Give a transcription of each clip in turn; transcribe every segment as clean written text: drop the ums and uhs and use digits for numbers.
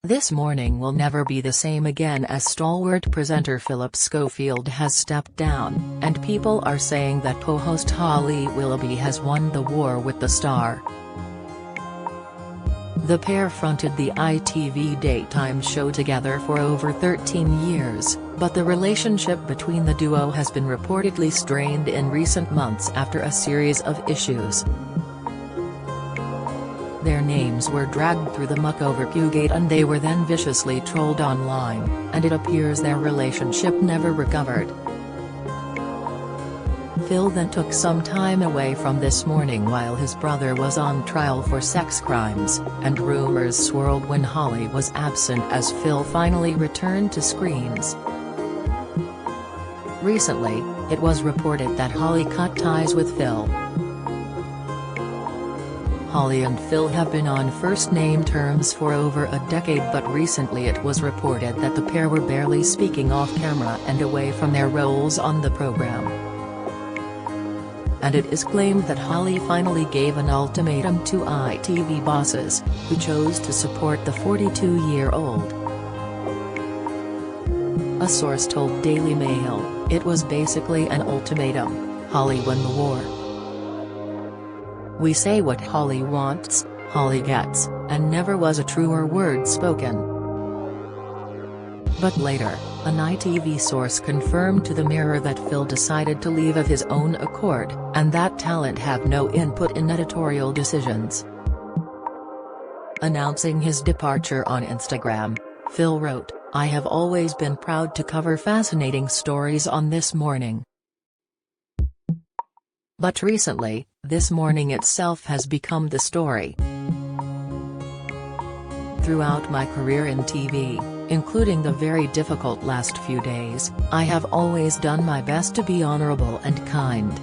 This morning will never be the same again as stalwart presenter Phil Schofield has stepped down, and people are saying that co-host Holly Willoughby has won the war with the star. The pair fronted the ITV daytime show together for over 13 years, but the relationship between the duo has been reportedly strained in recent months after a series of issues. Their names were dragged through the muck over Pewgate, and they were then viciously trolled online, and it appears their relationship never recovered. Phil then took some time away from This Morning while his brother was on trial for sex crimes, and rumors swirled when Holly was absent as Phil finally returned to screens. Recently, it was reported that Holly cut ties with Phil. Holly and Phil have been on first-name terms for over a decade, but recently it was reported that the pair were barely speaking off-camera and away from their roles on the program. And it is claimed that Holly finally gave an ultimatum to ITV bosses, who chose to support the 42-year-old. A source told Daily Mail, "It was basically an ultimatum. Holly won the war. We say what Holly wants, Holly gets, and never was a truer word spoken." But later, an ITV source confirmed to the Mirror that Phil decided to leave of his own accord, and that talent have no input in editorial decisions. Announcing his departure on Instagram, Phil wrote, "I have always been proud to cover fascinating stories on This Morning. But recently, This Morning itself has become the story. Throughout my career in TV, including the very difficult last few days, I have always done my best to be honorable and kind.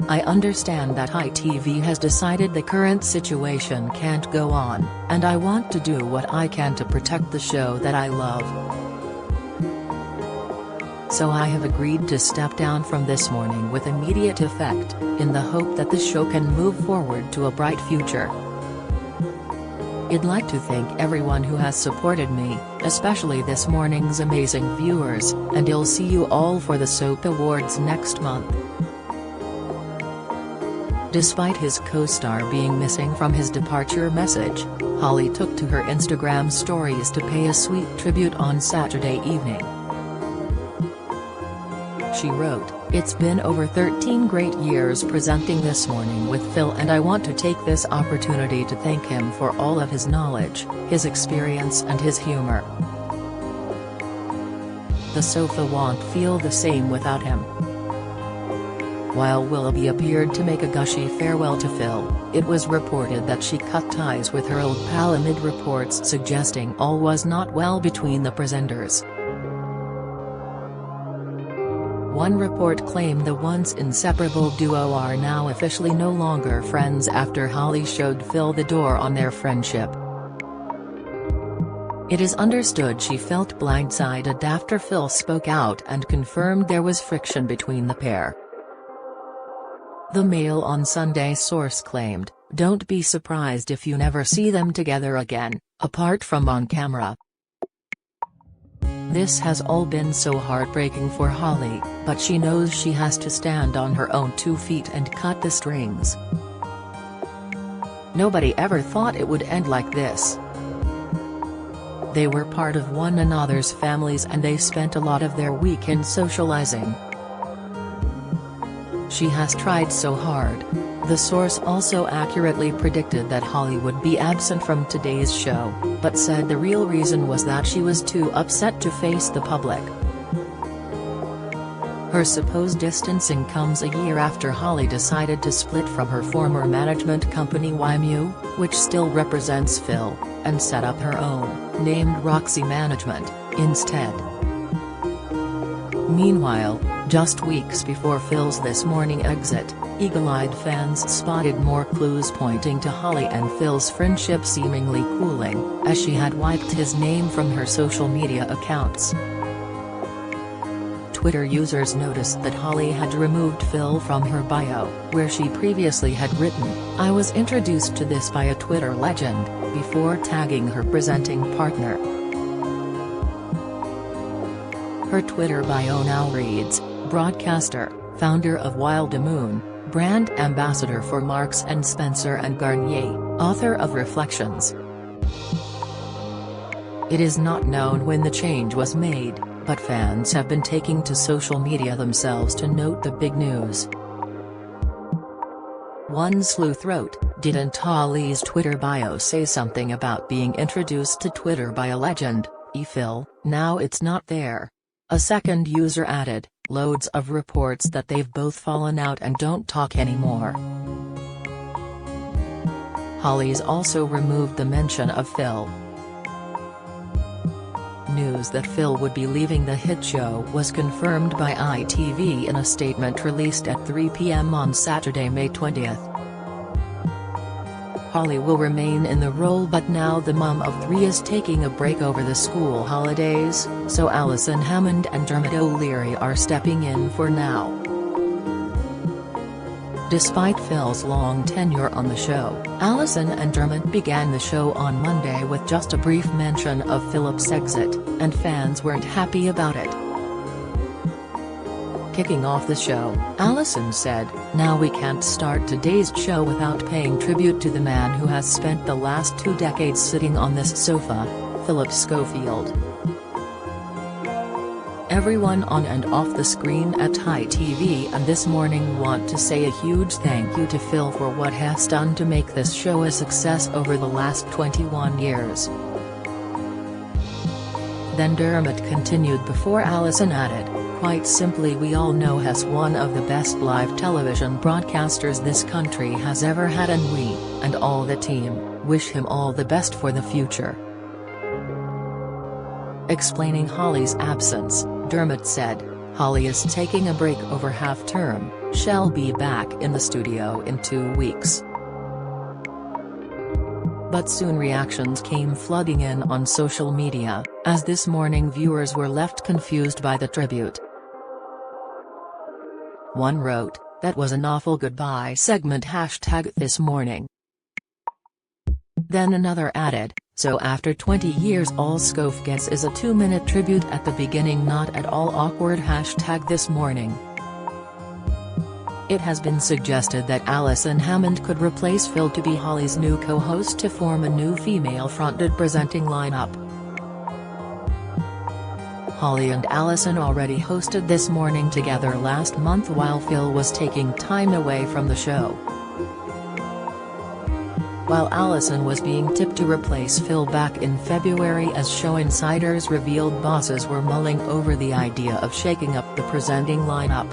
I understand that ITV has decided the current situation can't go on, and I want to do what I can to protect the show that I love. So I have agreed to step down from This Morning with immediate effect, in the hope that the show can move forward to a bright future. I'd like to thank everyone who has supported me, especially This Morning's amazing viewers, and I'll see you all for the Soap Awards next month." Despite his co-star being missing from his departure message, Holly took to her Instagram stories to pay a sweet tribute on Saturday evening. She wrote, "It's been over 13 great years presenting This Morning with Phil, and I want to take this opportunity to thank him for all of his knowledge, his experience and his humor. The sofa won't feel the same without him." While Willoughby appeared to make a gushy farewell to Phil, it was reported that she cut ties with her old pal amid reports suggesting all was not well between the presenters. One report claimed the once inseparable duo are now officially no longer friends after Holly showed Phil the door on their friendship. It is understood she felt blindsided after Phil spoke out and confirmed there was friction between the pair. The Mail on Sunday source claimed, "Don't be surprised if you never see them together again, apart from on camera. This has all been so heartbreaking for Holly, but she knows she has to stand on her own 2 feet and cut the strings. Nobody ever thought it would end like this. They were part of one another's families and they spent a lot of their weekend socializing. She has tried so hard." The source also accurately predicted that Holly would be absent from today's show, but said the real reason was that she was too upset to face the public. Her supposed distancing comes a year after Holly decided to split from her former management company YMU, which still represents Phil, and set up her own, named Roxy Management, instead. Meanwhile, just weeks before Phil's This Morning exit, eagle-eyed fans spotted more clues pointing to Holly and Phil's friendship seemingly cooling, as she had wiped his name from her social media accounts. Twitter users noticed that Holly had removed Phil from her bio, where she previously had written, "I was introduced to this by a Twitter legend," before tagging her presenting partner. Her Twitter bio now reads, "Broadcaster, founder of Willoughby, brand ambassador for Marks & Spencer and Garnier, author of Reflections." It is not known when the change was made, but fans have been taking to social media themselves to note the big news. One sleuth wrote, "Didn't Holly's Twitter bio say something about being introduced to Twitter by a legend, Phil? Now it's not there." A second user added, "Loads of reports that they've both fallen out and don't talk anymore." Holly's also removed the mention of Phil. News that Phil would be leaving the hit show was confirmed by ITV in a statement released at 3 p.m. on Saturday, May 20th. Holly will remain in the role, but now the mum of three is taking a break over the school holidays, so Alison Hammond and Dermot O'Leary are stepping in for now. Despite Phil's long tenure on the show, Alison and Dermot began the show on Monday with just a brief mention of Philip's exit, and fans weren't happy about it. Kicking off the show, Alison said, "Now we can't start today's show without paying tribute to the man who has spent the last 2 decades sitting on this sofa, Phil Schofield. Everyone on and off the screen at ITV and This Morning want to say a huge thank you to Phil for what he has done to make this show a success over the last 21 years. Then Dermot continued before Alison added, "Quite simply, we all know he's one of the best live television broadcasters this country has ever had, and we, and all the team, wish him all the best for the future." Explaining Holly's absence, Dermot said, "Holly is taking a break over half-term, she'll be back in the studio in 2 weeks." But soon reactions came flooding in on social media, as This Morning viewers were left confused by the tribute. One wrote, "That was an awful goodbye segment #ThisMorning." Then another added, "So after 20 years all Schof gets is a 2-minute tribute at the beginning, not at all awkward #ThisMorning." It has been suggested that Alison Hammond could replace Phil to be Holly's new co-host to form a new female-fronted presenting lineup. Holly and Alison already hosted This Morning together last month while Phil was taking time away from the show. While Alison was being tipped to replace Phil back in February, as show insiders revealed bosses were mulling over the idea of shaking up the presenting lineup.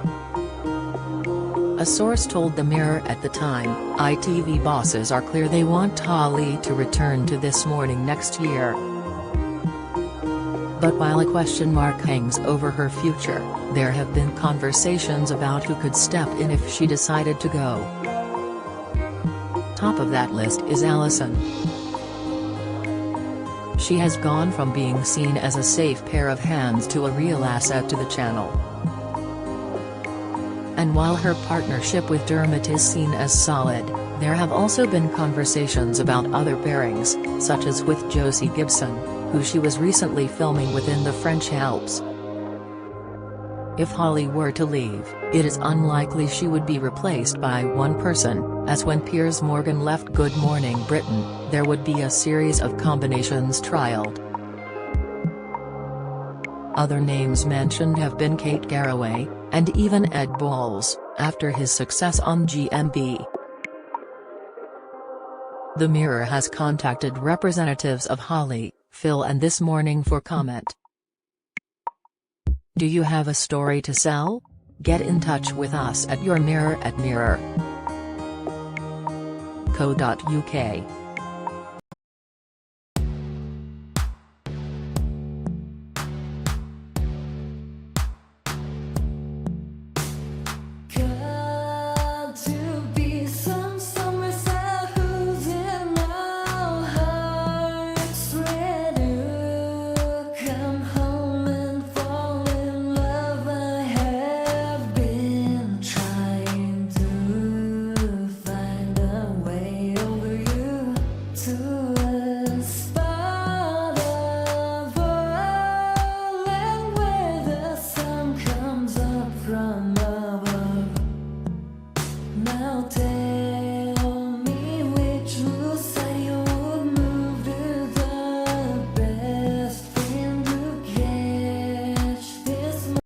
A source told the Mirror at the time, ITV bosses are clear they want Holly to return to This Morning next year. But while a question mark hangs over her future, there have been conversations about who could step in if she decided to go. Top of that list is Alison. She has gone from being seen as a safe pair of hands to a real asset to the channel. And while her partnership with Dermot is seen as solid, there have also been conversations about other pairings, such as with Josie Gibson, who she was recently filming within the French Alps. If Holly were to leave, it is unlikely she would be replaced by one person, as when Piers Morgan left Good Morning Britain, there would be a series of combinations trialled. Other names mentioned have been Kate Garraway, and even Ed Balls, after his success on GMB. The Mirror has contacted representatives of Holly, Phil and This Morning for comment. Do you have a story to sell? Get in touch with us at yourmirror@mirror.co.uk.